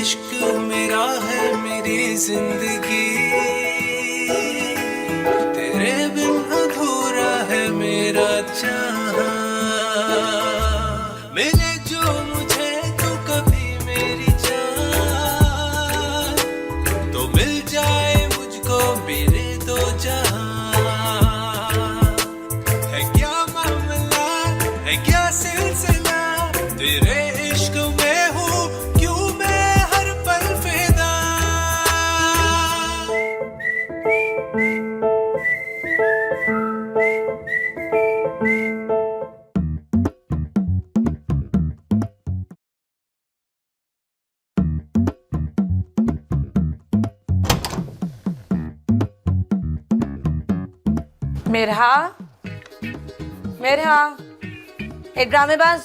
इश्क मेरा है मेरी जिंदगी, तेरे बिन अधूरा है मेरा चाहा। मिले जो मुझे तो कभी मेरी जान, तो मिल जाए मुझको मेरे दो जहां। है क्या मामला है क्या सिलसिला, तेरे इश्क में हूँ क्यों मैं हर पल फिदा। मेरहा, मेरहा, ए ड्रामेबाज,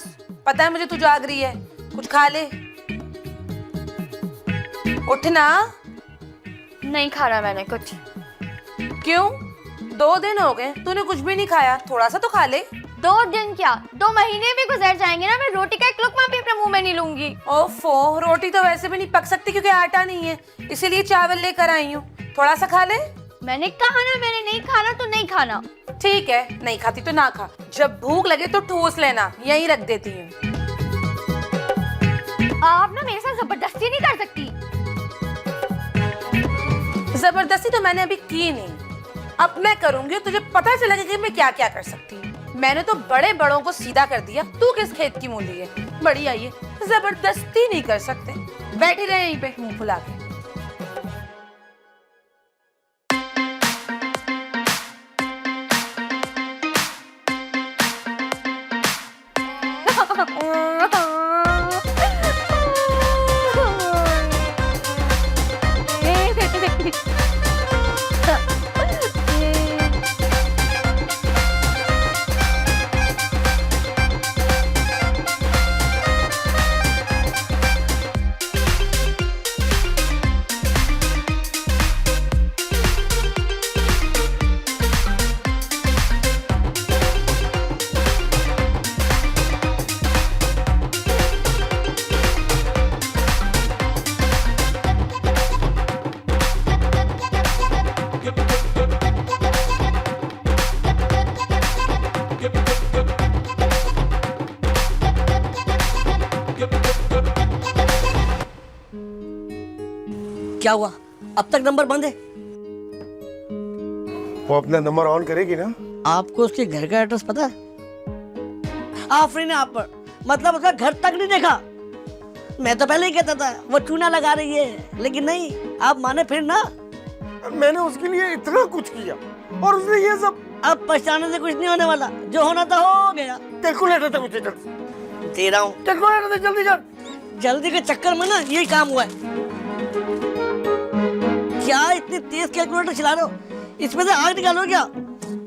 पता है मुझे तू जाग रही है, कुछ खा ले। उठ ना। नहीं खा रहा मैंने कुछ। क्यों? 2 दिन हो गए तूने कुछ भी नहीं खाया, थोड़ा सा तो खा ले। 2 दिन क्या 2 महीने भी गुजर जाएंगे ना, मैं रोटी का एक लुकमा भी अपने मुंह में नहीं लूंगी। ओफो, रोटी तो वैसे भी नहीं पक सकती क्योंकि आटा नहीं है, इसीलिए चावल लेकर आई हूँ, थोड़ा सा खा ले। मैंने कहा ना मैंने नहीं खाना तो नहीं खाना। ठीक है, नहीं खाती तो ना खा, जब भूख लगे तो ठूस लेना, यहीं रख देती हूँ। आप ना मेरे साथ जबरदस्ती नहीं कर सकती। जबरदस्ती तो मैंने अभी की नहीं, अब मैं करूंगी, तुझे पता चलेगा कि मैं क्या क्या कर सकती हूँ। मैंने तो बड़े बड़ों को सीधा कर दिया, तू किस खेत की मूली है, बड़ी आई है, जबरदस्ती नहीं कर सकते, बैठी रहे यहीं पे मुंह फुला के। क्या हुआ? अब तक नंबर बंद है। वो अपना नंबर ऑन करेगी ना। आपको उसके घर का एड्रेस पता है? आफरीन आप पर, मतलब उसका घर तक नहीं देखा। मैं तो पहले ही कहता था वो चूना लगा रही है, लेकिन नहीं, आप माने फिर ना। मैंने उसके लिए इतना कुछ किया और उसने ये सब। अब पछताने से कुछ नहीं होने वाला, जो होना था हो गया। कैलकुलेटर दे मुझे जल्दी। दे रहा हूँ। कैलकुलेटर दे जल्दी कर। जल्दी के चक्कर में ना यही काम हुआ है। क्या इतनी तेज कैलकुलेटर चला रहे हो? इसमें से आग निकालो क्या?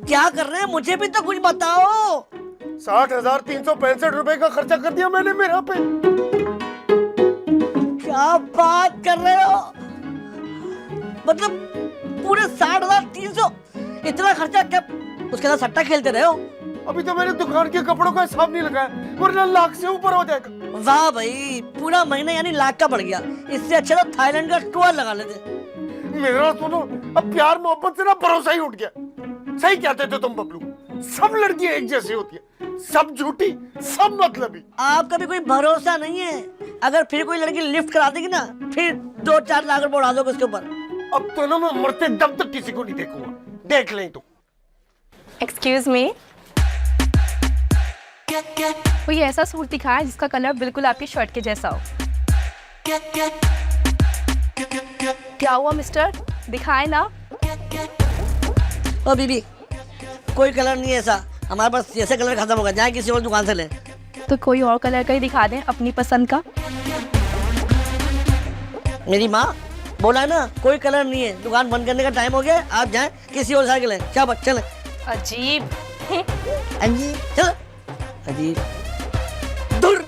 क्या कर रहे हैं, मुझे भी तो कुछ बताओ। 60,365 रुपए का खर्चा कर दिया मैंने मेरा पे। क्या बात कर रहे हो? मतलब पूरे 60,300 इतना खर्चा? क्या उसके साथ सट्टा खेलते रहे हो? अभी तो मैंने दुकान के कपड़ों का हिसाब नहीं लगाया, वरना लाख से ऊपर हो जाएगा। वाह भाई, पूरा महीना यानी लाख का बढ़ गया। इससे अच्छा तो थाईलैंड का टूर लगा लेते। मेरा सुनो, अब प्यार मोहब्बत से ना भरोसा ही उठ गया। सही कहते थे तुम बबलू, सब लड़कियां एक जैसी होती है, सब झूठी, सब मतलबी। आपका भी कोई भरोसा नहीं है। अगर फिर कोई लड़की लिफ्ट करा देगी ना, फिर 2-4 लाख रुपए उड़ा दोगे उसके ऊपर। अब तो ना मैं मरते दम तक किसी को नहीं देखूंगा, देख लें तो। एक्सक्यूज मी, कोई ऐसा सूट दिखाया जिसका कलर बिल्कुल आपकी शर्ट के जैसा हो। क्या हुआ मिस्टर, दिखाए ना। ओ बीबी, कोई कलर नहीं है ऐसा, हमारे पास ऐसे कलर खत्म होगा, जाए किसी और दुकान से ले। तो कोई और कलर का ही दिखा दें अपनी पसंद का। मेरी माँ बोला है ना, कोई कलर नहीं है, दुकान बंद करने का टाइम हो गया, आप जाएं किसी और साइकिल है। क्या बात, चले। अजीब। अजीब, चलो। अजीब, दूर।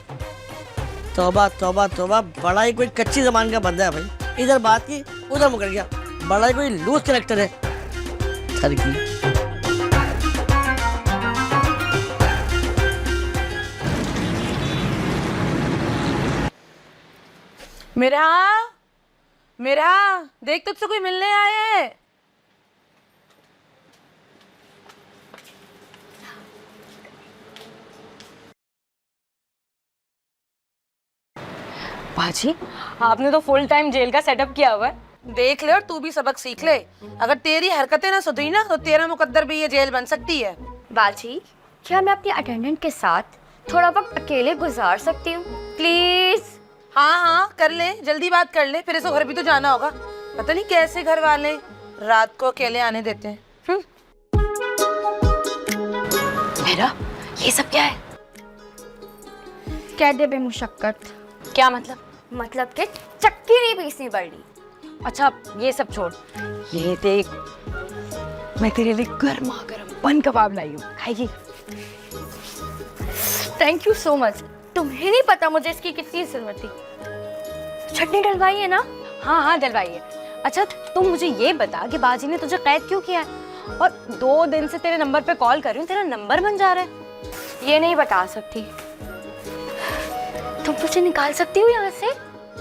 तौबा तौबा तौबा, बड़ा ही कोई कच्ची जबान का बंदा है भाई। इधर बात की उधर मुकर गया, बड़ा ही कोई लूज कैरेक्टर है। सर की मेरा मेरा देख, तुझसे कोई मिलने आया है। बाजी, आपने तो फुल टाइम जेल का सेटअप किया हुआ है। देख ले और तू भी सबक सीख ले। अगर तेरी हरकतें ना सुधरी ना तो तेरा मुकद्दर भी ये जेल बन सकती है। बाजी, क्या मैं अपनी अटेंडेंट के साथ थोड़ा वक्त अकेले गुजार सकती हूँ प्लीज? हाँ हाँ कर ले, जल्दी बात कर ले, फिर इसको घर भी तो जाना होगा। पता नहीं कैसे घर वाले रात को अकेले आने देते हैं। मेरा ये सब क्या है? कैदे बेमुशक्कत। क्या मतलब? मतलब कि चक्की नहीं पीसनी पड़ी। अच्छा ये सब छोड़, ये देख, मैं तेरे लिए गर्मा गर्म बन कबाब लाई हूँ, खाएगी? Thank you so much. तुम्हें नहीं पता मुझे इसकी कितनी जरूरत थी। चटनी डलवाई है ना? हाँ हाँ डलवाइए। अच्छा तुम मुझे ये बता कि बाजी ने तुझे कैद क्यों किया है? और 2 दिन से तेरे नंबर पे कॉल कर रही हूँ, तेरा नंबर बन जा रहा है। ये नहीं बता सकती। तुम मुझे निकाल सकती हो यहाँ से?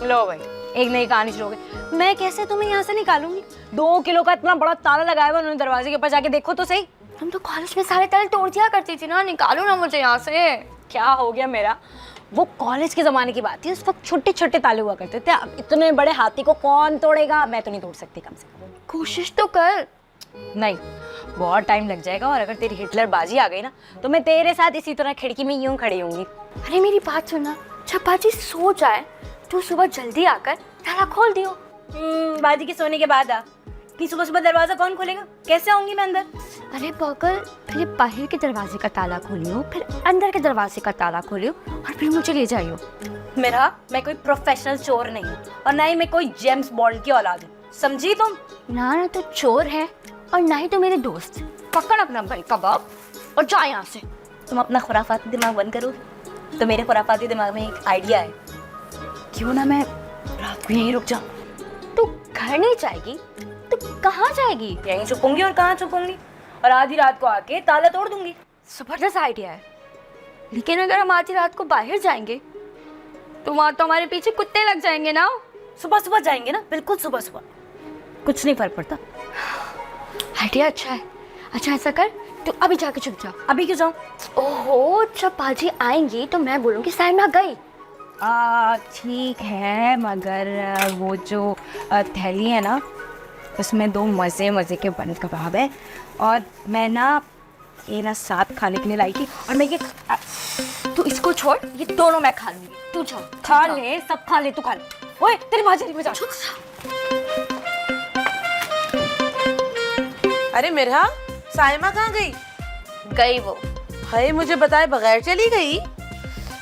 लो भाई, एक नई कहानी शुरू हो गई। मैं कैसे तुम्हें यहाँ से निकालूंगी? 2 किलो का इतना बड़ा ताला लगाया हुआ उन्होंने दरवाजे के ऊपर, जाके देखो तो सही। तुम तो कॉलेज में सारे ताले तोड़ दिया करती थी ना, निकालो ना मुझे यहाँ से। क्या हो गया मेरा? वो कॉलेज के जमाने की बात थी, उस वक्त छोटे छोटे ताले हुआ करते थे। अब इतने बड़े हाथी को कौन तोड़ेगा? मैं तो नहीं तोड़ सकती कम से कम। कोशिश तो कर। नहीं, बहुत टाइम लग जाएगा, और अगर तेरी हिटलर बाजी आ गई ना तो मैं तेरे साथ इसी तरह खिड़की में यूं खड़ी होंगी। अरे मेरी बात सुनना, जब बाजी सो जाए तो सुबह जल्दी आकर ताला खोल दियो। बाजी के सोने के बाद आ। कि सुबह सुबह दरवाजा कौन खोलेगा? कैसे आऊंगी मैं अंदर? अरे पागल, पहले बाहर के दरवाजे का ताला खोलियो, फिर अंदर के दरवाजे का ताला खोलियो, और फिर मुझे ले जाइयो। मेरा, मैं कोई प्रोफेशनल चोर नहीं हूँ, और ना ही मैं कोई जेम्स बॉन्ड की औलाद हूँ, समझी तुम? ना तो चोर है और ना ही तो मेरे दोस्त। पकड़ अपना भाई कबाब और जा यहाँ से। तुम अपना खुराफाती दिमाग बंद करो, तो मेरे खुराफाती दिमाग में एक आइडिया है। क्यों ना मैं रात को यहीं रुक जाऊं? तू घर नहीं जाएगी तो कहाँ जाएगी? यहीं छुपूंगी। और कहाँ छुपूंगी? और आधी रात को आके ताला तोड़ दूंगी। जबरदस्त आइडिया है, लेकिन अगर हम आधी रात को बाहर जाएंगे तो वहाँ तो हमारे पीछे कुत्ते लग जाएंगे ना। सुबह सुबह जाएंगे ना, बिल्कुल सुबह सुबह, कुछ नहीं फर्क पड़ता। आइडिया अच्छा है। अच्छा ऐसा कर, तू अभी जाके छुप जा। अभी क्यों जाऊं? ओहो, जब बाजी आएंगी तो मैं बोलूँगी साइमा गई। ठीक है, मगर वो जो थैली है ना, उसमें 2 मज़े के बंद कबाब है, और मैं ना ये ना साथ खाने के लिए लाई थी, और मैं ये तू इसको छोड़, ये दोनों मैं खा लूंगी। तू जा, खा ले, सब खा ले, तू खा ले। ओए तेरी बाजी में जा। अरे मेरा, साइमा कहाँ गई? गई वो। हाय, मुझे बताए बगैर चली गई?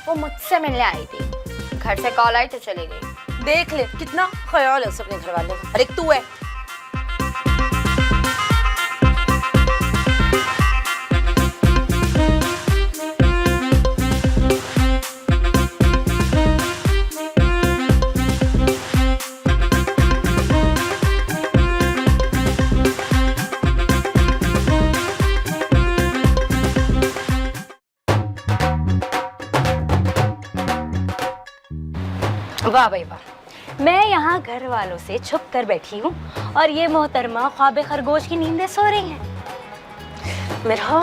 वो मुझसे मिलने आई थी, घर से कॉल आई तो चली गई। देख ले कितना ख्याल है उसके अपने घर वालों का। अरे तू है। वाह भाई वाह, मैं यहाँ घर वालों से छुप कर बैठी हूँ, और ये मोहतरमा ख्वाब खरगोश की नींदें सो रही हैं। मेरा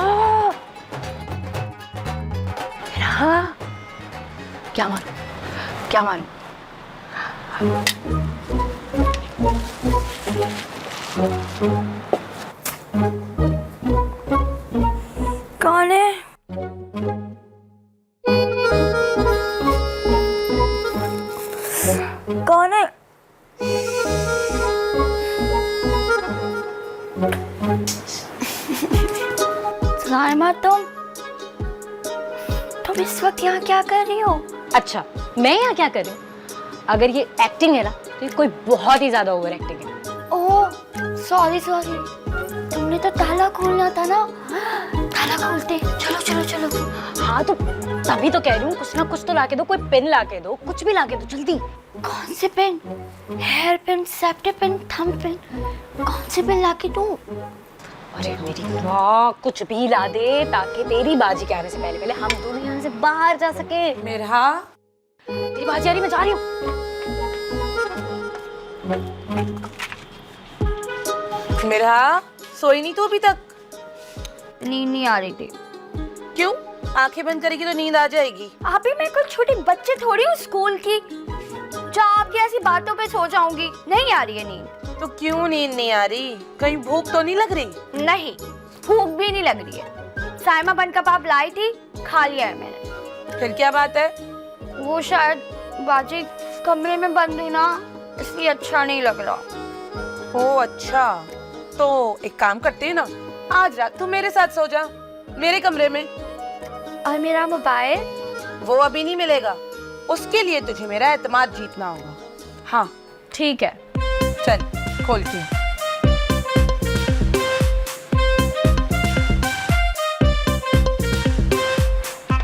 क्या मारूं, क्या मारूं? कौन है? कौन है? साइमा, तुम इस वक्त यहाँ क्या कर रही हो? अच्छा, मैं यहाँ क्या कर रही हूँ? अगर ये एक्टिंग है ना, तो ये कोई बहुत ही ज्यादा ओवर एक्टिंग है। ओह सॉरी, तुमने तो ताला खोलना था ना। ताला खोलते। चलो चलो चलो। हाँ तो तभी तो कह रही हूँ, कुछ ना कुछ तो लाके दो, कोई पेन लाके दो, कुछ भी लाके दो जल्दी। कौन से pin? Hair pin, safety pin, thumb pin? कौन से पेन लाके दूं? अरे मेरी माँ, कुछ भी ला दे, ताकि तेरी बाजी के आने से पहले हम दोनों यहाँ से बाहर जा सके। मेरा, तेरी बाजी आ रही, मैं जा रही हूँ। मेरा सोई नहीं तो अभी तक? नींद नहीं आ रही थी। क्यों? आंखें बंद करेगी तो नींद आ जाएगी। अभी मैं कोई छोटी बच्चे थोड़ी हूँ स्कूल की, जो आपकी ऐसी बातों पे सो जाऊंगी। नहीं आ रही है नींद। तो क्यों नींद नहीं आ रही? कहीं भूख तो नहीं लग रही? नहीं, भूख भी नहीं लग रही है। साइमा बन कबाब लाई थी, खा लिया है मैंने। फिर क्या बात है? वो शायद बाजी कमरे में बंद है ना, इसलिए अच्छा नहीं लग रहा। ओ अच्छा, तो एक काम करते हैं ना, आज रात तू मेरे साथ सो जा, मेरे कमरे में। और मेरा मोबाइल? वो अभी नहीं मिलेगा, उसके लिए तुझे मेरा एतमाद जीतना होगा। हाँ ठीक है। चल खोलती हूँ।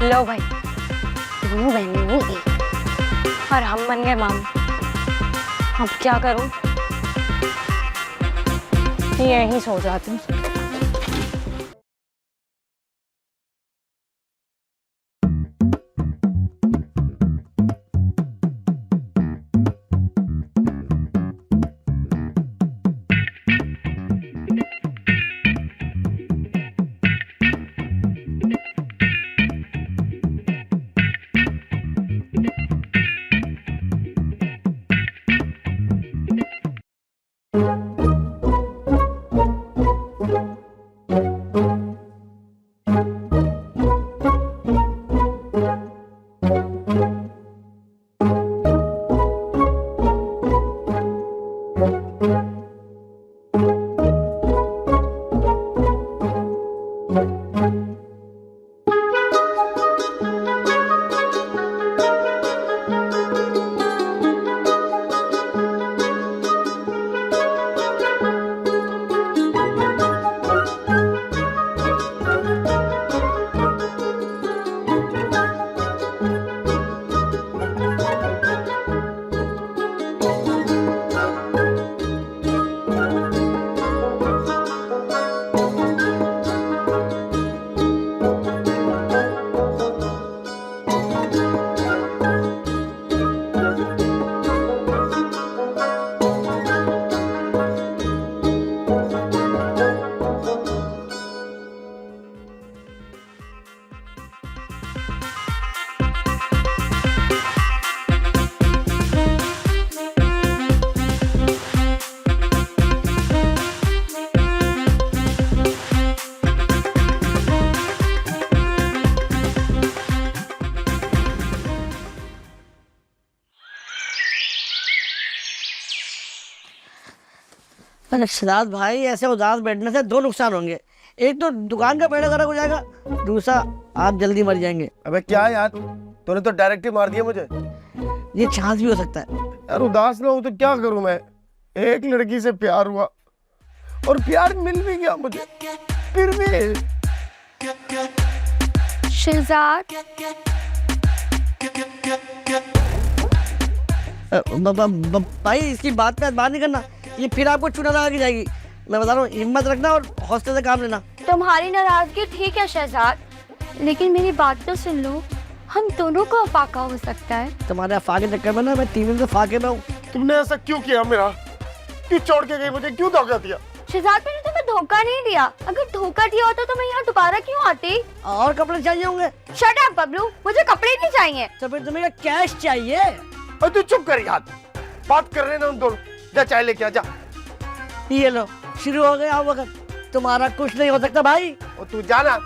लो भाई, तू बनी और हम बन गए माम। अब क्या करूं? यहीं सो जाती हूँ। अरे सिद्धार्थ भाई, ऐसे उदास बैठने से दो नुकसान होंगे। एक तो दुकान का बेड़ा गर्क हो जाएगा, दूसरा आप जल्दी मर जाएंगे। अबे क्या यार, तूने तो डायरेक्ट ही मार दिया मुझे। ये चांस भी हो सकता है। यार उदास ना हो तो क्या करूं मैं? एक लड़की से प्यार हुआ और प्यार मिल भी गया मुझे, फिर भी। शहजाद, भाई इसकी बात पे बात नहीं करना, ये फिर आपको चुना लगा के जाएगी। मैं बता रहा हूँ, हिम्मत रखना और हौसले से काम लेना। तुम्हारी नाराजगी ठीक है शहजाद, लेकिन मेरी बात तो सुन लो। हम दोनों को फाका हो सकता है। तुम्हारे फाके चक्कर में ना मैं 3 दिन से फाके में हूँ। तुमने ऐसा क्यों किया? मेरा क्यों छोड़ के गई मुझे? क्यों धोखा दिया? शहजाद, मैंने तुम्हें धोखा नहीं दिया। अगर धोखा दिया होता तो मैं यहाँ दोबारा क्यों आती? और कपड़े चाहिए होंगे? शट अप बबलू, मुझे कपड़े नहीं चाहिए। तो फिर तुम्हें कैश चाहिए? अरे तू चुप कर यार, बात कर रहे ना हम दोनों। जा चाय लेके आ जा। ये लो, शुरू हो गया वक्त। तुम्हारा कुछ नहीं हो सकता भाई। और तू जाना।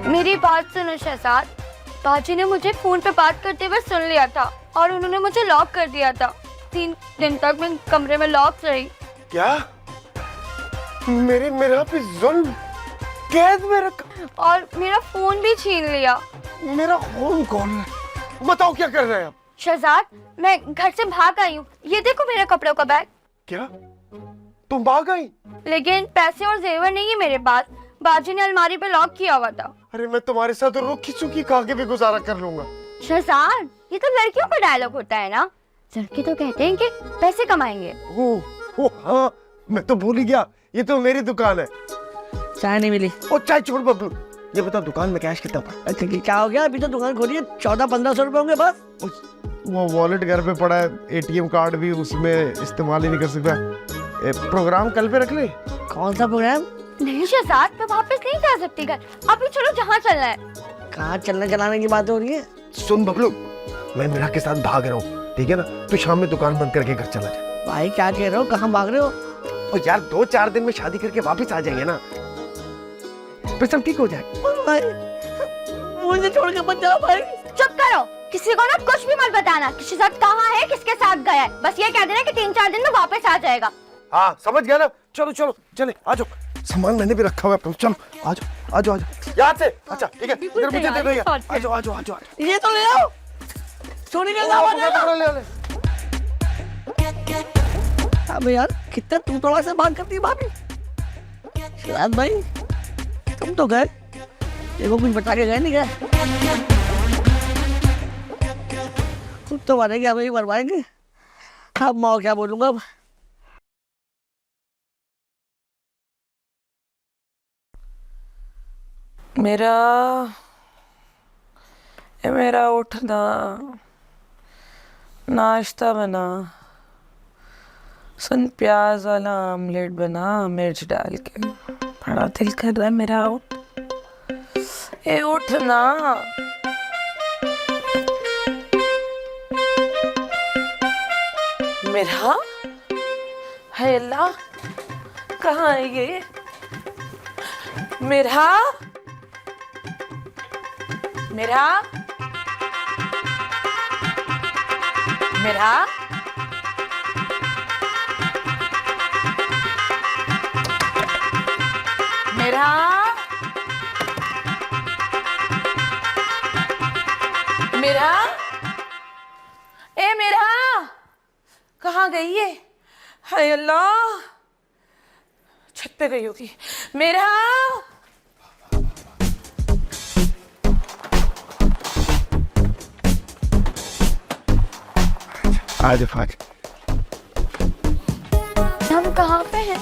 मेरी बात सुनो शहजाद, बाजी ने मुझे फोन पे बात करते हुए सुन लिया था और उन्होंने मुझे लॉक कर दिया था। 3 दिन तक मैं कमरे में लॉक रही। क्या? मेरा पे जुल्म, कैद में रखा और मेरा फोन भी छीन लिया। मेरा फोन कौन है? बताओ क्या कर रहे हैं आप? शहजाद, मैं घर से भाग आई हूँ। ये देखो मेरे कपड़ों का बैग। क्या तुम भाग गई? लेकिन पैसे और जेवर नहीं है मेरे पास। बाजी ने अलमारी पे लॉक किया हुआ था। अरे मैं तुम्हारे साथ रुखी चुकी खा के भी गुजारा कर लूंगा। शहजाद, ये तो लड़कियों का डायलॉग होता है ना। लड़के तो कहते हैं कि पैसे कमाएंगे। ओ हाँ, मैं तो भूल ही गया, ये तो मेरी दुकान है। चाय नहीं मिली। ओ चाय छोड़ बबलू, ये बता दुकान में कैश कितना था? अच्छा क्या हो गया? अभी तो दुकान खोली है, 1400-1500 रुपए होंगे बस। वो वॉलेट घर पे पड़ा है, एटीएम कार्ड भी उसमें इस्तेमाल ही नहीं कर सकता। प्रोग्राम कल पे रख ले। कौन सा प्रोग्राम? नहीं शहजाद, मैं वापस नहीं जा सकती घर। अभी चलो जहाँ चलना है। कहाँ चलने चलाने की बात हो रही है? सुन बबलू, मैं मीरा के साथ भाग रहा हूँ, ठीक है ना? तू शाम में दुकान बंद करके घर चला जा। भाई क्या कह रहे हो? कहाँ भाग रहे हो? और यार 2-4 दिन में शादी करके वापस आ जाएंगे ना, फिर सब ठीक हो जाए। भाई मुझे छोड़ के मत जाओ भाई। चुप करो, किसी को ना कुछ भी मत बताना कि शहजाद कहाँ है, किसके साथ गया है। बस ये कह देना कि 3-4 दिन में वापस आ जाएगा। हाँ समझ गया ना? चलो चलो चले, आ जाओ। सामान मैंने भी रखा हुआ है, चलो आ जाओ आ जाओ आ जाओ याद से। अच्छा ठीक है, इधर मुझे दे दो यार। आ जाओ आ जाओ आ जाओ। ये तो ले आओ, सोनी के सामान ले लो। ले ले। अबे यार कितना तू थोड़ा सा बात करती है भाभी। शहजाद भाई तुम तो गए, देखो कुछ बता के गए नहीं गए? खुद तो मारेंगे, हमें ही मरवाएंगे। अब मैं क्या बोलूंगा अब? मेरा उठना, नाश्ता बना, सुन प्याज वाला आमलेट बना मिर्च डाल के, बड़ा दिल कर रहा है मेरा। उठना। मेरा है अल्लाह, कहाँ है ये मेरा? मेरा मेरा मेरा मेरा मेरा कहाँ गई है? हाय अल्लाह, छत पे गई होगी। मेरा आज हम कहाँ पे हैं?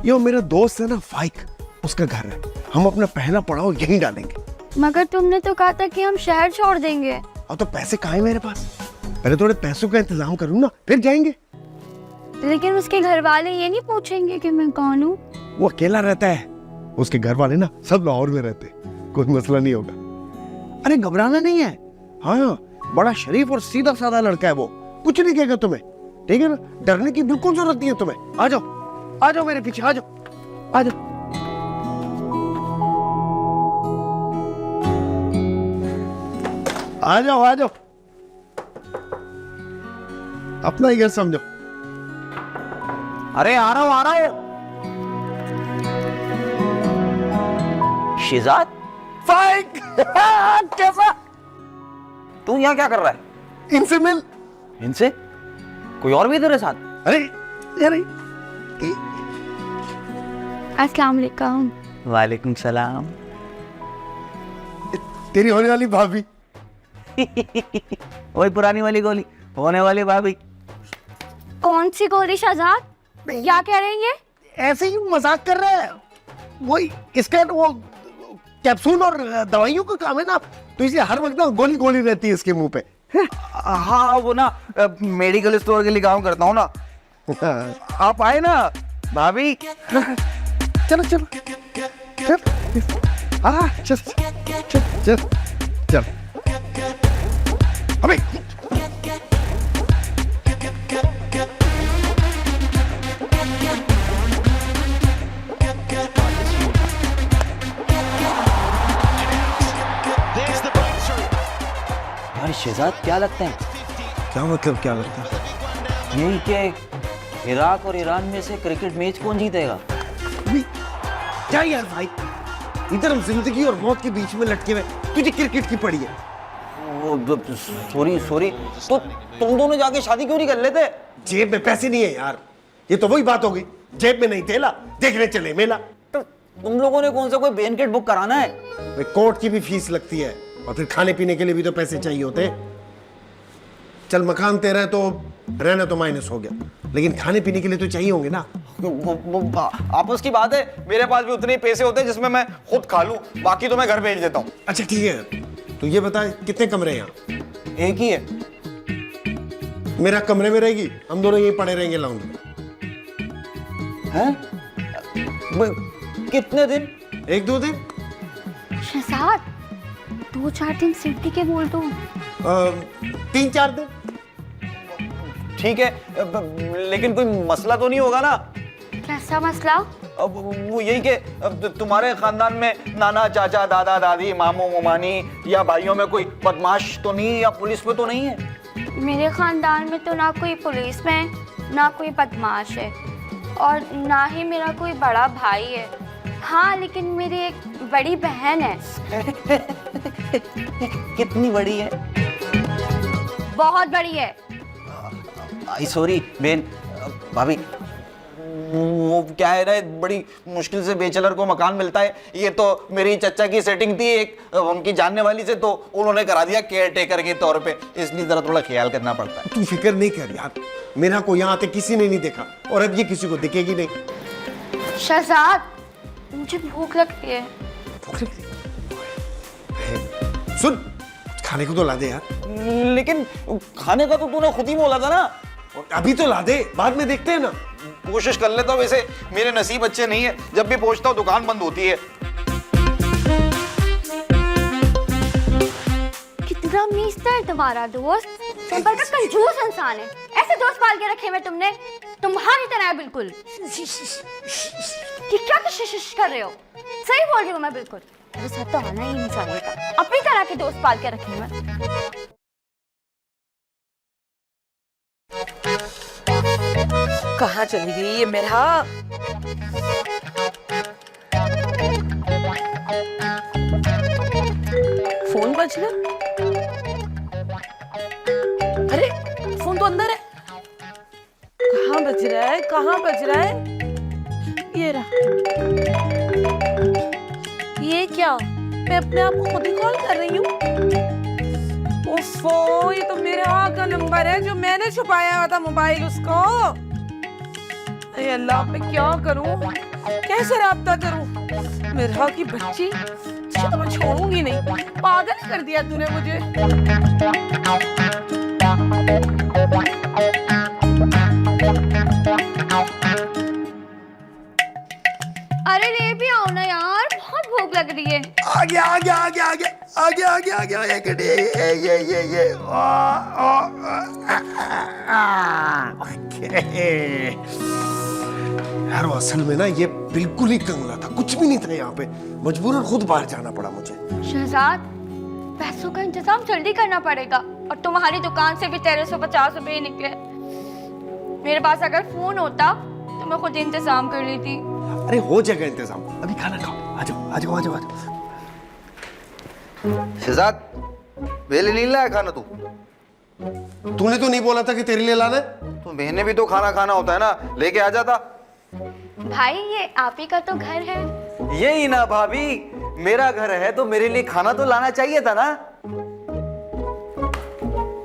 यो मेरा दोस्त है ना फाइक, उसका घर है। हम अपना पहला पड़ाव यहीं डालेंगे। मगर तुमने तो कहा था कि हम शहर छोड़ देंगे। और तो पैसे कहाँ हैं मेरे पास? पहले थोड़े पैसों का इंतजाम करूँ ना, फिर जाएंगे। लेकिन उसके घर वाले ये नहीं पूछेंगे कि मैं कौन हूँ? वो अकेला रहता है, उसके घर वाले ना सब लाहौर में रहते, कोई मसला नहीं होगा। अरे घबराना नहीं है। हाँ बड़ा शरीफ और सीधा साधा लड़का है वो, कुछ नहीं कहेगा तुम्हें, ठीक है ना? डरने की बिल्कुल जरूरत नहीं है तुम्हें। आ जाओ मेरे पीछे, आ जाओ आ जाओ। आ जाओ आ जाओ, अपना ही घर समझो। अरे आ रहा हूं। शहजाद फाइक कैसा? तू यहाँ क्या कर रहा है? इनसे मिल। इनसे? कोई और भी है तेरे साथ? अरे अरे अस्सलाम वालेकुम। वालेकुम सलाम। तेरी होने वाली भाभी। वही पुरानी वाली गोली, होने वाली भाभी। कौन सी गोली शहजाद? क्या कह रहे हैं ये? ऐसे ही मजाक कर रहा है, वही इसका वो कैप्सूल और दवाइयों का काम है ना, तो इसलिए हर वक्त ना गोली गोली रहती है इसके मुंह पे। हाँ वो ना मेडिकल स्टोर के लिए काम करता हूँ ना। आप आए ना भाभी। चलो चलो चल, चल चल चल चल। अबे यार शहजाद क्या लगता है? क्या मतलब क्या लगता है? यही कि इराक और ईरान में से क्रिकेट मैच कौन जीतेगा? क्या यार भाई, इधर हम जिंदगी और मौत के बीच में लटके हुए, तुझे क्रिकेट की पड़ी है। सॉरी तो तुम दोनों जाके शादी क्यों नहीं कर लेते? जेब में पैसे नहीं है यार, ये तो वही बात हो गई। जेब में नहीं तेला, देखने चले मेला। तो तुम लोगों ने कौन सा कोई बैंकेट बुक कराना है? कोर्ट की भी फीस लगती है और फिर खाने पीने के लिए भी तो पैसे चाहिए होते हैं। चल मकान तेरा है तो रहना तो माइनस हो गया, लेकिन खाने पीने के लिए तो चाहिए होंगे ना। आपस की बात है, मेरे पास भी उतने ही पैसे होते हैं जिसमें मैं खुद खा लूं, बाकी तो मैं घर भेज देता हूँ। अच्छा ठीक है, तो ये बता कितने कमरे हैं यहाँ? एक ही है। मेरा कमरे में रहेगी, हम दोनों यहीं पड़े रहेंगे लाउंज में। हैं? कितने दिन? 1-2 दिन। शहजाद 2-4 दिन सिद्धि के बोल दो। 3-4 दिन। ठीक है, लेकिन कोई मसला तो नहीं होगा ना? कैसा मसला? अब वो यही कि अब तुम्हारे खानदान में नाना चाचा दादा दादी मामू मामानी या भाइयों में कोई बदमाश तो नहीं, या पुलिस में तो नहीं है? मेरे खानदान में तो ना कोई पुलिस में है, ना कोई बदमाश है, और ना ही मेरा कोई बड़ा भाई है। हाँ, लेकिन मेरी एक बड़ी बहन है। कितनी बड़ी है? बहुत बड़ी है। आई सॉरी बहन, भाभी, वो क्या है ना, बड़ी मुश्किल से बेचलर को मकान मिलता है। ये तो मेरी चचा की सेटिंग थी एक उनकी जानने वाली से, तो उन्होंने करा दिया केयर टेकर के तौर पे, इसलिए जरा थोड़ा ख्याल करना पड़ता है। तू फिक्र नहीं कर यार, मेरा को यहाँ आते किसी ने नहीं देखा, और अब ये किसी को दिखेगी नहीं। शहजाद, मुझे भूख लगती है। भूख लगती है? सुन, खाने को तो ला दे यार। लेकिन खाने का तो तूने खुद ही बोला था ना। अभी तो ला दे, बाद में देखते हैं ना। कोशिश कर लेता हूँ, वैसे मेरे नसीब अच्छे नहीं है, जब भी पहुंचता हूँ दुकान बंद होती है। कितना मीठा है तुम्हारा दोस्त, बड़ा कंजूस इंसान है। ऐसे दोस्त पाल के रखे हुए तुमने, तुम्हारी तरह है बिल्कुल। ये क्या शिश कर रहे हो? सही बोल रही हूँ मैं बिल्कुल। मेरे साथ तो आना ही नहीं चाहिए था, अपनी तरह के दोस्त पाल के रखे हुए। कहाँ चली गई ये मेरा? फोन बज रहा? अरे फोन तो अंदर है। कहाँ बज रहा है? कहाँ बज रहा है? ये रहा। ये क्या? मैं अपने आप को खुद ही कॉल कर रही हूँ। ओफो, ये तो मेरे हाँ का नंबर है जो मैंने छुपाया हुआ था मोबाइल उसको। अरे अल्लाह, मैं क्या करूं? कैसे राब्ता करूं? मेरा की बच्ची, तुझे तो मैं छोड़ूंगी नहीं। पागल कर दिया तूने मुझे। अरे ले भी आओ ना यार, बहुत भूख लग रही है। आ गया आ गया आ गया आ गया आ गया आ गया आ गया, ये यार वो असल में ना ये बिल्कुल ही कंगला था, कुछ भी नहीं था यहाँ पे, मजबूरन खुद बाहर जाना पड़ा मुझे। शहजाद, पैसों का इंतजाम जल्दी करना पड़ेगा, और तुम्हारी दुकान से भी 1350 रुपए ही निकले। मेरे पास अगर फोन होता तो मैं खुद इंतजाम कर लेती। अरे हो जाएगा इंतजाम, अभी खाना खाओ, आ जाओ आ जाओ आ जाओ आ जाओ। शहजाद, मेरे लिए लाया खाना तू? तूने तो नहीं बोला था कि तेरे लिए लाना है? तो मैंने भी तो खाना खाना होता है ना, लेके आ जाता। भाई, ये आप ही का तो घर है। यही ना भाभी, मेरा घर है तो मेरे लिए खाना तो लाना चाहिए था ना।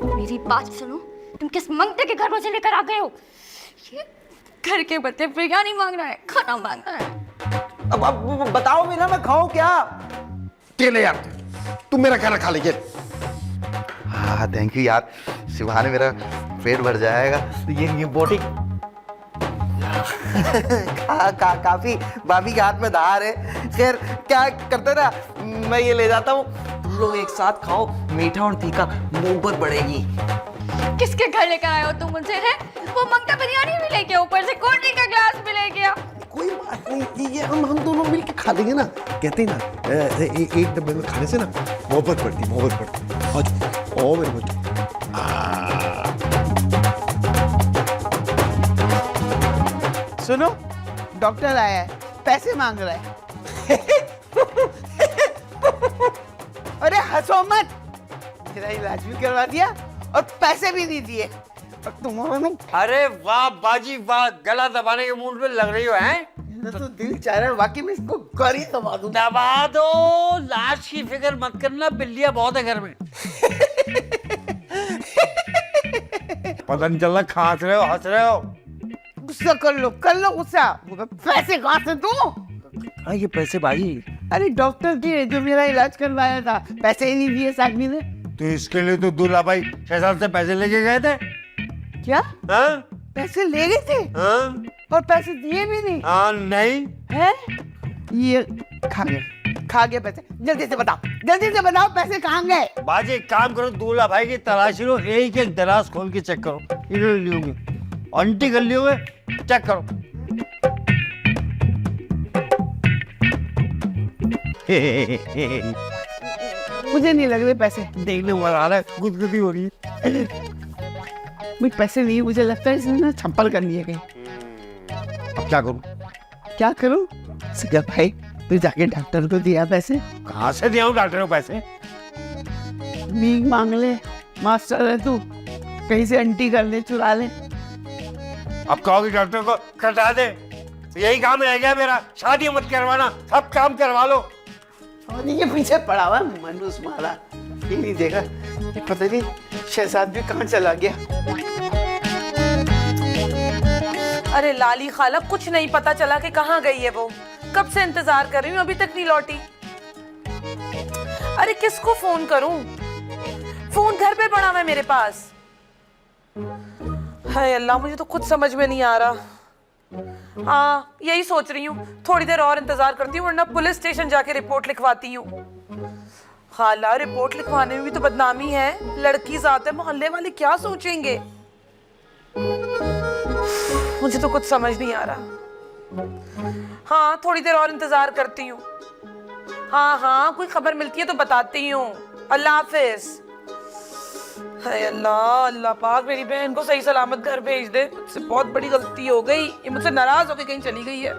मेरी बात सुनो, तुम किस मंगते के घर मुझे लेकर आ गए हो? ये घर के बच्चे बिरयानी मांग रहा है, खाना मांग रहा है। अब बताओ मेरा, मैं खाऊं क्या? तेरे यार, तू मेरा खाना खा लीजिए। हाँ थैंक यू यार, सिवाने मेरा पेट भर जाएगा। ये बोटी काफी भाभी के हाथ में धार है। खैर क्या करते ना, मैं ये ले जाता हूँ, हम लोग एक साथ खाओ, मीठा और तीखा मुंह पर पड़ेगी। किसके घर लेकर आए हो तुम मुझे? है वो मंगता बिरयानी भी लेके, ऊपर से कोल्ड ड्रिंक का ग्लास भी ले गया। कोई बात नहीं, ये हम दोनों मिलके खा लेंगे ना। कहते हैं ना एक डब्बे में खाने से ना मोहब्बत बढ़ती, मोहब्बत बढ़ती। आज ओ मेरे बच्चों, सुनो, डॉक्टर आया है, पैसे मांग रहा है। अरे हंसो मत, तेरा इलाज भी करवा दिया और पैसे भी नहीं दिए, और तुम। अरे वाह बाजी वाह, गला दबाने के मूड पे लग रही हो हैं? तो दिल चाह रहा है वाकई में इसको कर ही दबा दूं। दबा दो, लाश की फिक्र मत करना, बिल्लियां बहुत है घर में। पता नहीं चल रहा, खांस रहे हो हंस रहे हो। गुस्सा कर लो गुस्सा। पैसे कहाँ से दूं? हाँ ये पैसे बाजी। अरे डॉक्टर के जो मेरा इलाज करवाया था, पैसे ही नहीं दिए इस आदमी ने। तो इसके लिए तो दूल्हा भाई शहजाद से पैसे लेके गए थे। क्या? हाँ पैसे ले गए थे हाँ और पैसे दिए भी नहीं? हाँ नहीं है ये खा गए पैसे। जल्दी से बताओ पैसे कहाँ गए? बाजी एक काम करो, दूल्हा भाई की तलाशी लो, एक एक दराज खोल के चेक करो। इन्होंने लिए होंगे, आंटी कर लिए होंगे, चेक करो। मुझे नहीं लग रहे पैसे। देखने में आ रहा है, गुदगुदी हो रही है। मुझे पैसे नहीं, मुझे लगता है इसने ना छप्पर कर लिए कहीं। अब क्या करूं? क्या करूं? सिकंदर भाई तू जाके डॉक्टर को दिया पैसे? कहाँ से दिया हूँ डॉक्टर को पैसे? भीख मांग ले, मास्टर है तू, कहीं से आंटी कर ले, चुरा ले। अब कहोगे डॉक्टर को कटा दे, तो यही काम रह गया मेरा, शादी मत करवाना, सब काम करवा लो। और ये पीछे पड़ा हुआ मनूस मारा, ये नहीं देखा, ये पता नहीं शहजाद भी कहाँ चला गया। अरे लाली खाला, कुछ नहीं पता चला कि कहाँ गई है वो। कब से इंतजार कर रही हूँ, अभी तक नहीं लौटी। अरे किसको फोन करूं? फोन घर पे पड़ा हुआ है मेरे पास। हाय अल्लाह, मुझे तो कुछ समझ में नहीं आ रहा। हाँ यही सोच रही हूँ, थोड़ी देर और इंतजार करती हूँ, वरना पुलिस स्टेशन जाके रिपोर्ट लिखवाती हूँ। खाला रिपोर्ट लिखवाने में भी तो बदनामी है, लड़की जात है, मोहल्ले वाले क्या सोचेंगे? मुझे तो कुछ समझ नहीं आ रहा। हाँ थोड़ी देर और इंतजार करती हूँ। हाँ कोई खबर मिलती है तो बताती हूँ। अल्लाह हाफिज। हाय अल्लाह, अल्लाह पाक मेरी बहन को सही सलामत घर भेज दे। मुझसे बहुत बड़ी गलती हो गई, ये मुझसे नाराज होकर कहीं चली गई है।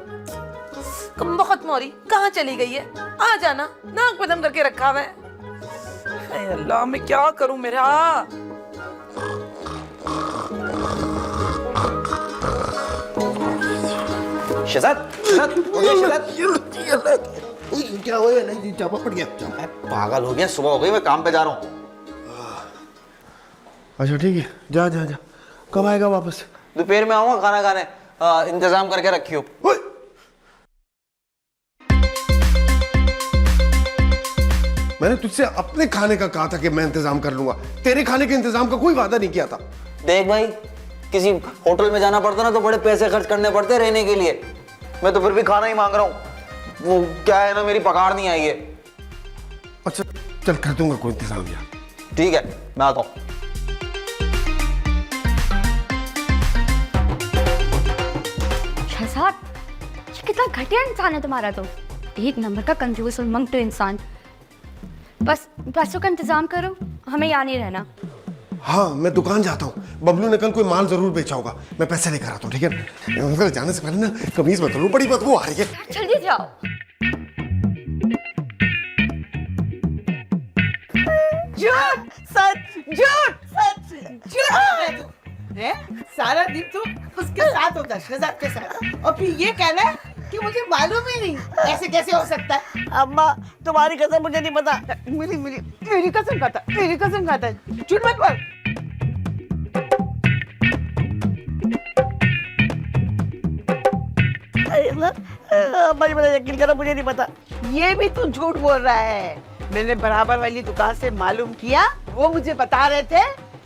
कम वक्त मोरी कहाँ चली गई है? आ जाना, नाक पे दम करके रखा हुआ है। हाय अल्लाह, मैं क्या करूं मेरा? शहजाद क्या हुआ? नहीं चापा पड़ गया। पागल हो गया, सुबह हो गई, मैं काम पे जा रहा हूँ। अच्छा ठीक है, जा जा जा। कब आएगा वापस? दोपहर में आऊंगा खाना खाने, इंतजाम करके रखियो। मैंने तुझसे अपने खाने का कहा था कि मैं इंतजाम कर लूंगा, तेरे खाने के इंतजाम का कोई वादा नहीं किया था। देख भाई, किसी होटल में जाना पड़ता ना तो बड़े पैसे खर्च करने पड़ते रहने के लिए। मैं तो फिर भी खाना ही मांग रहा हूँ। वो क्या है ना, मेरी पगार नहीं आई है। अच्छा चल कर दूंगा कोई इंतजाम यार। ठीक है, मैं आता हूँ। शहजाद, ये कितना घटिया इंसान है तुम्हारा तो। एक नंबर का कंजूस और मंगटू इंसान। बस पैसों का इंतजाम करो, हमें यहाँ नहीं रहना। हाँ मैं दुकान जाता हूँ, बबलू ने कल कोई माल जरूर बेचा होगा, मैं पैसे लेकर आता हूँ। ठीक है, अंकल जाने से पहले ना कमीज बदलो, बड़ी बदबू आ रही है। जल्दी जाओ। झूठ सच, झूठ सच, झूठ। सारा दिन तो उसके साथ होता है, शहजाद के साथ, और फिर ये कह रहा है कि मुझे मालूम ही नहीं। ऐसे कैसे हो सकता है? अम्मा तुम्हारी कसम मुझे नहीं पता। मेरी कसम खाता है, झूठ मत बोल। अम्मा जी मुझे यकीन करो, मुझे नहीं पता। ये भी तू झूठ बोल रहा है। मैंने बराबर वाली दुकान से मालूम किया, वो मुझे बता रहे थे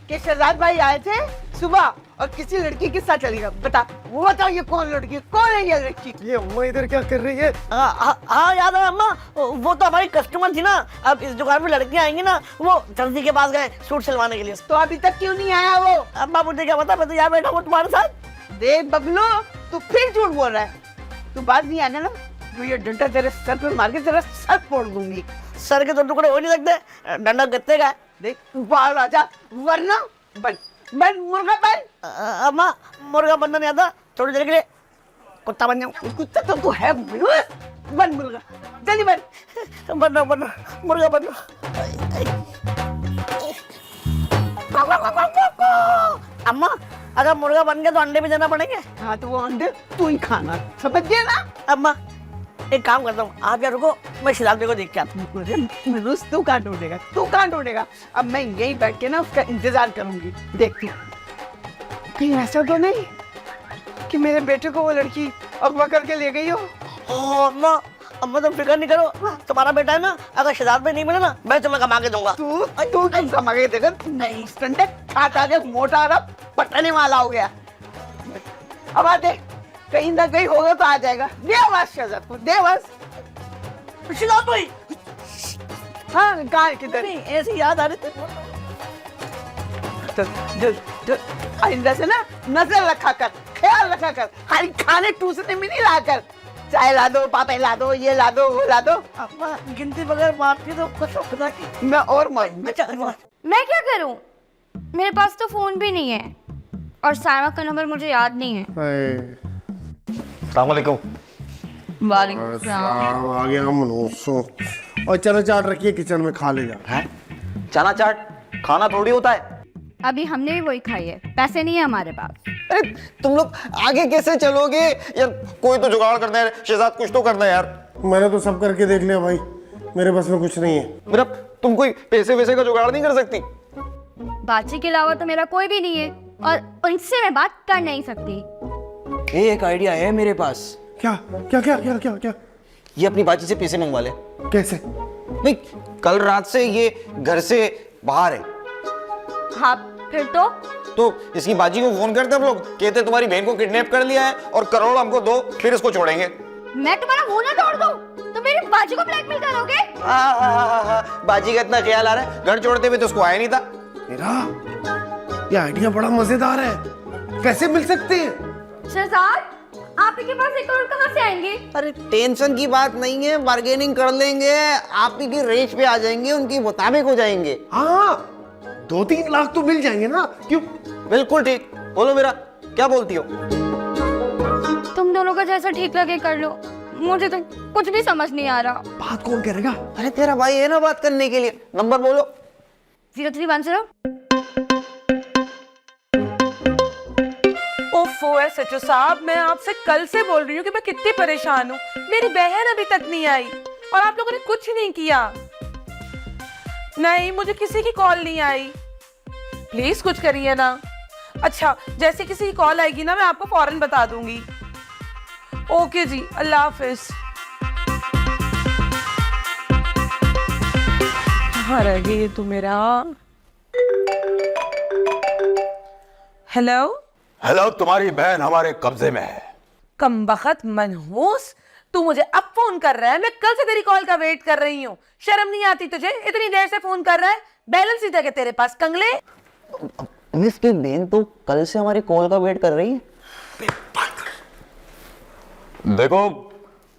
कि शहजाद भाई आए थे सुबह और किसी लड़की के साथ चली गई। वो बताओ ये कौन लड़की, कौन है ये लड़की? ये अम्मा इधर क्या कर रही है? हाँ याद है अम्मा, वो तो हमारी कस्टमर थी ना। अब इस दुकान पे लड़कियां आएंगी ना, वो दर्जी के पास गए सूट सिलवाने के लिए। तो अभी तक क्यों नहीं आया वो? अम्मा मुझे क्या पता, मैं तो यहाँ बैठा हूँ तुम्हारे साथ। देख बबलू, तू फिर झूठ बोल रहा है। तू बात नहीं आना ना, तो ये डंडा तेरे सर पे मार के तेरा सर फोड़ दूंगी। सर के तो टुकड़े हो नहीं सकते, डंडा गत्ते का है। देख बाहर आजा, वरना बन मुर्गा बन। अम्मा मुर्गा बनना नहीं आता, थोड़ी देर के लिए कुत्ता बन जाऊँ। कुत्ता तो तू है, बन मुर्गा, जल्दी बन। बनना मुर्गा बनना। अम्मा अगर मुर्गा बन गया तो अंडे भी देना पड़ेंगे। हाँ तो वो अंडे तू ही खाना, समझ गया ना? अम्मा एक काम करता हूँ, आप यहाँ रुको, मैं शहजाद को देख के आता हूँ। तू कहाँ ढूंढेगा? अब मैं यही बैठ के ना उसका इंतजार करूंगी। देख तू कहीं ऐसा तो नहीं कि मेरे बेटे को वो लड़की अगवा करके ले गई हो। अम्मा, अम्मा तुम फिक्र नहीं करो, तुम्हारा बेटा है ना, अगर शहजाद भाई नहीं मिले ना, मैं तुम्हें कमा के दूंगा। तू कम कमा के देगा? नहीं खाता दे, मोटा रहा पटने वाला हो गया। अब आते कहीं ना कहीं होगा तो आ जाएगा। दे आवाज शहजाद को, दे आवाज। शहजाद भाई, हाँ कहाँ किधर? ऐसे याद आ रहे थे। जो आइंदा से ना नजर रखा कर, ख्याल रखा कर, खाली खाने टूसने में नहीं ला कर। चाय ला दो, पापा ला दो, ये ला दो, वो ला दो। अम्मा गिनती बगैर मारती तो कसम खुदा की मैं और मार। मैं क्या करूं? मेरे पास तो फोन भी नहीं है और सायमा का नंबर मुझे याद नहीं है। अस्सलाम वालेकुम। आ गया मनोसो। और चना चाट रखिए किचन में, खा ले जा। हैं? चना चाट खाना थोड़ी होता है। अभी हमने भी वही खाई है, पैसे नहीं है हमारे पास। अरे तुम लोग आगे कैसे चलोगे यार? कोई तो जुगाड़ करना है, शहजाद कुछ तो करना है यार। मैंने तो सब करके देख लिया भाई, मेरे बस में कुछ नहीं है। मेरा तुम कोई पैसे वैसे का जुगाड़ नहीं कर सकती? बाची के अलावा तो मेरा कोई भी नहीं है और उनसे मैं बात कर नहीं सकती। एक आइडिया है मेरे पास। क्या क्या क्या क्या क्या क्या? ये अपनी बाजी से पैसे मंगवा ले। कैसे? नहीं, कल रात से ये घर से बाहर है। हाँ फिर तो इसकी बाजी को फोन करते हम लोग, कहते तुम्हारी बहन को किडनैप कर लिया है और करोड़ हमको दो, फिर इसको छोड़ेंगे। मैं तुम्हारा मुंह ना तोड़ दूं तो मेरी बाजी को ब्लैकमेल करोगे? बाजी का इतना ख्याल आ रहा है, घर छोड़ते हुए तो उसको आया नहीं था। मेरा ये आइडिया बड़ा मजेदार है, कैसे मिल सकते हैं? शहजाद, आपके पास 1 करोड़ कहाँ से आएंगे? अरे टेंशन की बात नहीं है, बार्गेनिंग कर लेंगे, आप ही की रेंज पे आ जाएंगे, उनकी मुताबिक हो जाएंगे। हाँ 2-3 लाख तो मिल जाएंगे ना, क्यों? बिल्कुल ठीक। बोलो मेरा, क्या बोलती हो? तुम दोनों का जैसा ठीक लगे कर लो, मुझे तो कुछ भी समझ नहीं आ रहा। बात कौन करेगा? अरे तेरा भाई है ना बात करने के लिए, नंबर बोलो। 0310। ओफो एसएचओ साहब, मैं आपसे कल से बोल रही हूँ कि मैं कितनी परेशान हूँ। मेरी बहन अभी तक नहीं आई और आप लोगों ने कुछ नहीं किया। नहीं, मुझे किसी की कॉल नहीं आई। प्लीज कुछ करिए ना। अच्छा, जैसे किसी की कॉल आएगी ना, मैं आपको फौरन बता दूंगी। ओके जी, अल्लाह हाफिज। कहाँ रह गई ये तू मेरा? हेलो हेलो, तुम्हारी बहन हमारे कब्जे में है। कमबख्त मनहूस, तू मुझे अब फोन कर रहा है? मैं कल से तेरी कॉल का वेट कर रही हूँ। शर्म नहीं आती तुझे? इतनी देर से फोन कर रहा है, बैलेंस ही था क्या तेरे पास, कंगले? मिस की बहन तो कल से हमारी कॉल का वेट कर रही है। देखो,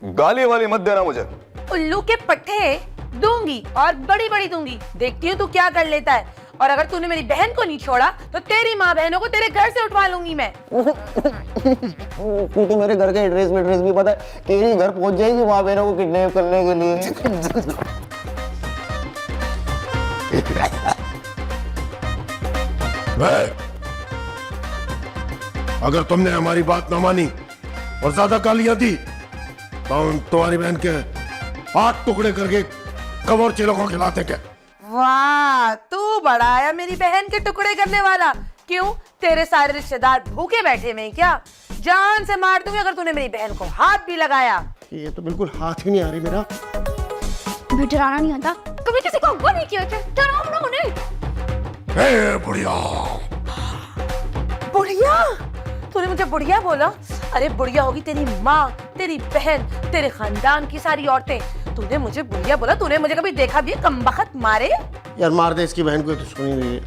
गाली वाली मत देना मुझे। उल्लू के पट्टे दूंगी और बड़ी बड़ी दूंगी, देखती हूँ तू क्या कर लेता है। और अगर तूने मेरी बहन को नहीं छोड़ा तो तेरी माँ बहनों को तेरे घर से उठवा लूंगी मैं। तू तो मेरे घर का एड्रेस भी पता है, तेरे घर पहुंच जाएगी माँ बहनों को किडनैप करने के लिए। अगर तुमने हमारी बात न मानी और ज्यादा गालियां दी तो तुम्हारी बहन के 8 टुकड़े करके कबर चेलों को खिलाते क्या? वाह, तू बड़ा आया मेरी बहन के टुकड़े करने वाला। क्यों, तेरे सारे रिश्तेदार भूखे बैठे में क्या? जान से मार दूंगी अगर तूने मेरी बहन को हाथ भी लगाया। ये तो बिल्कुल हाथ ही नहीं आ रही मेरा। तुम्हें डराना नहीं आता? कभी किसी को अगवा नहीं किया क्या? डराओ ना उन्हें। ए बुढ़िया, बुढ़िया? तूने मुझे बुढ़िया बोला? अरे बुढ़िया होगी तेरी माँ, तेरी बहन, तेरे खानदान की सारी औरतें। तूने मुझे बुढ़िया बोला? तूने मुझे कभी देखा भी है कमबख्त मारे? यार मार दे इसकी बहन को तो सुनी नहीं है।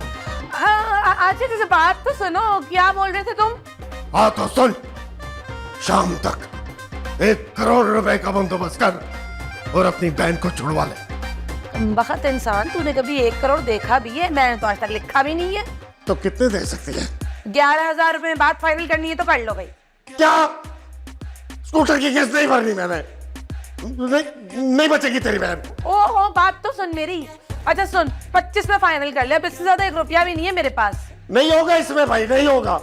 अच्छा जैसे बात तो सुनो, क्या बोल रहे थे तुम? हाँ तो सुन, शाम तक 1 करोड़ रुपए का बंदोबस्त कर और अपनी बहन को छुड़वा ले। कमबख्त इंसान, तूने कभी 1 करोड़ देखा भी है? मैंने तो आज तक लिखा भी नहीं है। तो कितने दे सकती है? 11,000 रुपए में बात फाइनल करनी है तो कर लो भाई। क्या? स्कूटर की किस्त नहीं भरनी मैंने? नहीं बचेगी तेरी बहन। ओहो, बात तो सुन मेरी। अच्छा सुन, 25 में फाइनल कर ले, अब इससे ज्यादा 1 रुपया भी नहीं है मेरे पास। नहीं होगा इसमें भाई, नहीं होगा।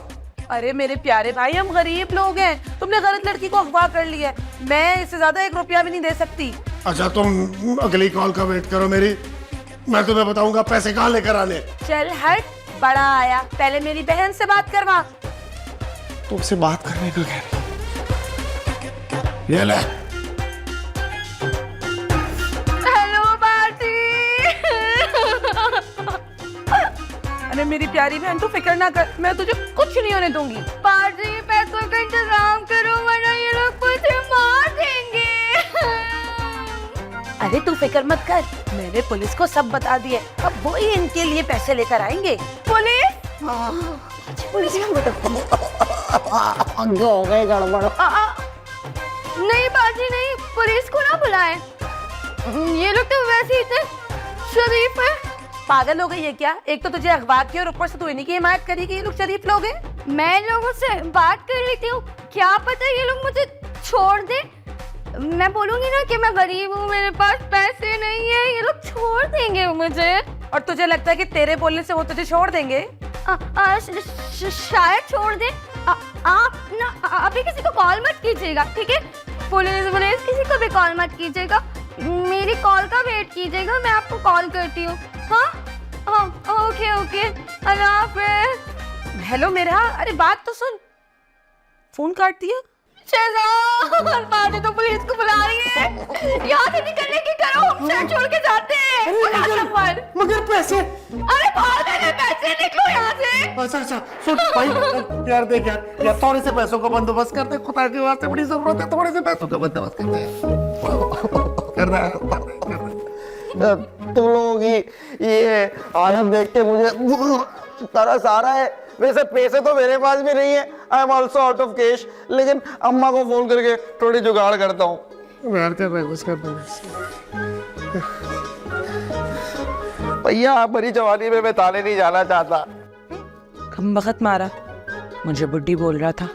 अरे मेरे प्यारे भाई, हम गरीब लोग हैं, तुमने गलत लड़की को अगवा कर लिया है, मैं इससे ज्यादा 1 रुपया भी नहीं दे सकती। अच्छा तुम अगली कॉल का वेट करो मेरी, मैं तुम्हें बताऊंगा पैसे कहाँ लेकर आने। चल हट, बड़ा आया, पहले मेरी बहन से बात करवा। तुमसे बात करने का कह रही। ये ले। हेलो बाजी। अरे मेरी प्यारी बहन, तू फिक्र ना कर, मैं तुझे कुछ नहीं होने दूंगी। बाजी पैसों का इंतजाम करो वरना ये लोग मुझे मार देंगे। अरे तू फिक्र मत कर, मैंने पुलिस को सब बता दिए, अब वो ही इनके लिए पैसे लेकर आएंगे। पुलिस? पुलिस हो गए गड़बड़। नहीं बाजी नहीं, पुलिस को ना बुलाए। ये लोग तो वैसे ही इतने शरीफ है। पागल हो गई है क्या? एक तो तुझे अगवा किया और ऊपर से तू इन्हीं की हिमायत करी कि ये लोग शरीफ लोग हैं। मैं लोगों से बात कर लेती हूँ, क्या पता ये लोग मुझे छोड़ दे। मैं बोलूंगी ना कि मैं गरीब हूँ, मेरे पास पैसे नहीं है, ये लोग छोड़ देंगे मुझे। और तुझे लगता है कि तेरे बोलने से वो तुझे छोड़ देंगे? शायद छोड़ दे। आप ना अभी किसी को कॉल मत कीजिएगा, ठीक है? पुलिस किसी को भी कॉल मत कीजिएगा, मेरी कॉल का वेट कीजिएगा, मैं आपको कॉल करती हूँ। हाँ हाँ ओके ओके, अल्लाह हाफ़िज़। हेलो मेरा, अरे बात तो सुन। फोन काट दिया। शहजाद बाजी तो पुलिस को बुला रही है, यहाँ से निकलने की करो, हम शहर छोड़ के जाते हैं। मगर पैसे। अरे बहुत है पैसे, निकलो यहाँ से। अच्छा सुन भाई, यार देख यार थोड़े से पैसों का बंदोबस्त करते, खुदा की वास्ते बड़ी जरूरत है, थोड़े से पैसों का बंदोबस्त करते हैं। कर रहा है। तुम लोगों की ये हालत देख के मुझे तरस आ रहा है। वैसे पैसे तो मेरे पास भी नहीं है, I am also out of cash, लेकिन अम्मा को फोन करके थोड़ी जुगाड़ करता हूँ। भैया भरी जवानी में मैं ताने नहीं जाना चाहता। कम वक्त मारा, मुझे बुड्ढी बोल रहा था,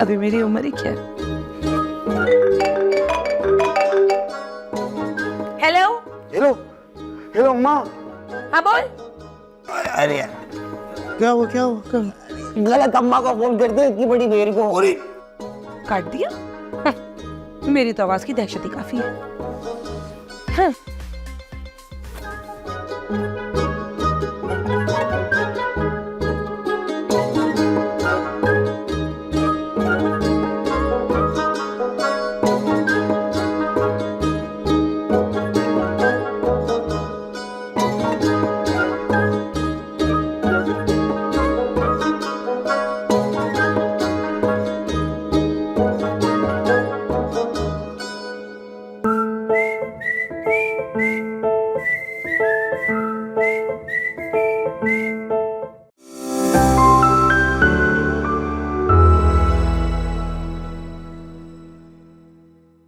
अभी मेरी उम्र ही क्या है। हेलो हेलो हेलो अम्मा। हाँ बोल। अरे यार क्या हुआ गलत अम्मा को फोन करते इतनी बड़ी देर को। काट दिया? मेरी तो आवाज की दहशत ही काफी है।